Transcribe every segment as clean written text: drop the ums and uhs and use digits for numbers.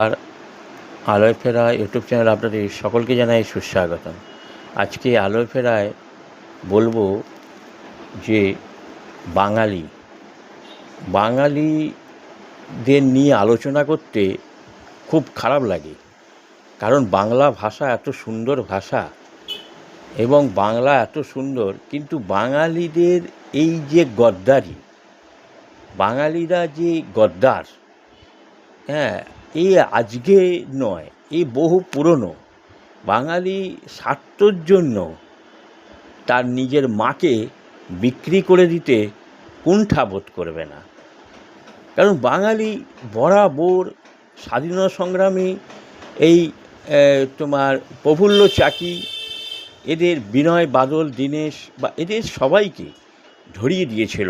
আর আলোয় ফেরা YouTube channel আপনাদের সকলকে জানাই সুস্বাগতম। আজকে আলোয় ফেরায় বলবো যে বাঙালিদের নিয়ে আলোচনা করতে খুব খারাপ লাগে, কারণ বাংলা ভাষা এত সুন্দর ভাষা এবং বাংলা এত সুন্দর, কিন্তু বাঙালিদের এই যে গদ্দারি, বাঙালিরা যে গদ্দার, হ্যাঁ, এ আজকে নয়, এ বহু পুরনো। বাঙালি স্বার্থর জন্য তার নিজের মাকে বিক্রি করে দিতে কুণ্ঠা বোধ করবে না, কারণ বাঙালি বরাবর স্বাধীনতা সংগ্রামী এই তোমার প্রফুল্ল চাকি, এদের বিনয় বাদল দীনেশ বা এদের সবাইকে ধরিয়ে দিয়েছিল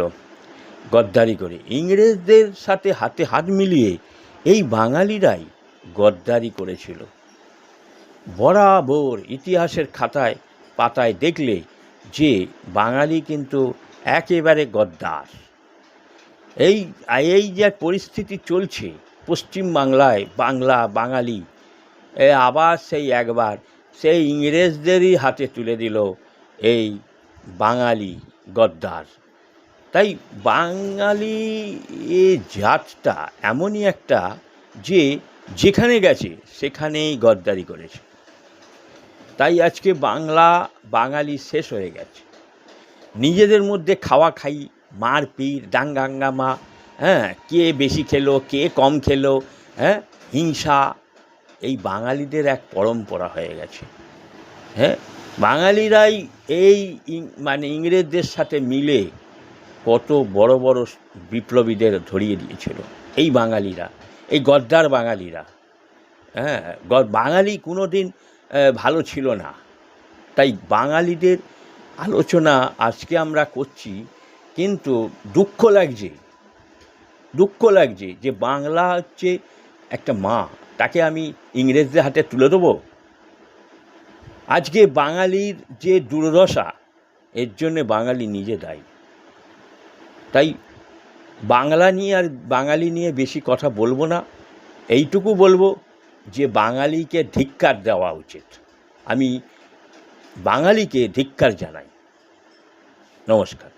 গদ্দারি করে। ইংরেজদের সাথে হাতে হাত মিলিয়ে এই বাঙালিরাই গদ্দারি করেছিল। বরাবর ইতিহাসের পাতায় দেখলে যে বাঙালি কিন্তু একেবারে গদ্দার। এই যে পরিস্থিতি চলছে পশ্চিম বাংলায়, বাঙালি আবার একবার সেই ইংরেজদেরই হাতে তুলে দিল এই বাঙালি গদ্দার। তাই বাঙালি জাতটা এমনই একটা যে যেখানে গেছে সেখানেই গদ্দারি করেছে। তাই আজকে বাঙালি শেষ হয়ে গেছে। নিজেদের মধ্যে খাই, মারপিট, দাঙ্গাঙ্গামা, হ্যাঁ, কে বেশি খেলো, কে কম খেলো, হ্যাঁ, হিংসা, এই বাঙালিদের এক পরম্পরা হয়ে গেছে। হ্যাঁ, বাঙালিরাই এই ইংরেজদের সাথে মিলে কত বড় বড় বিপ্লবীদের ধরিয়ে দিয়েছিল। এই বাঙালিরা, এই গদ্দার বাঙালিরা, হ্যাঁ, বাঙালি কোনো দিন ভালো ছিল না। তাই বাঙালিদের আলোচনা আজকে আমরা করছি, কিন্তু দুঃখ লাগছে যে বাংলা হচ্ছে একটা মা, তাকে আমি ইংরেজদের হাতে তুলে দেবো। আজকে বাঙালির যে দুর্দশা, এর জন্যে বাঙালি নিজে দায়ী। তাই বাঙালি নিয়ে বেশি কথা বলবো না, এইটুকু বলবো যে বাঙালিকে ধিক্কার দেওয়া উচিত। আমি বাঙালিকে ধিক্কার জানাই। নমস্কার।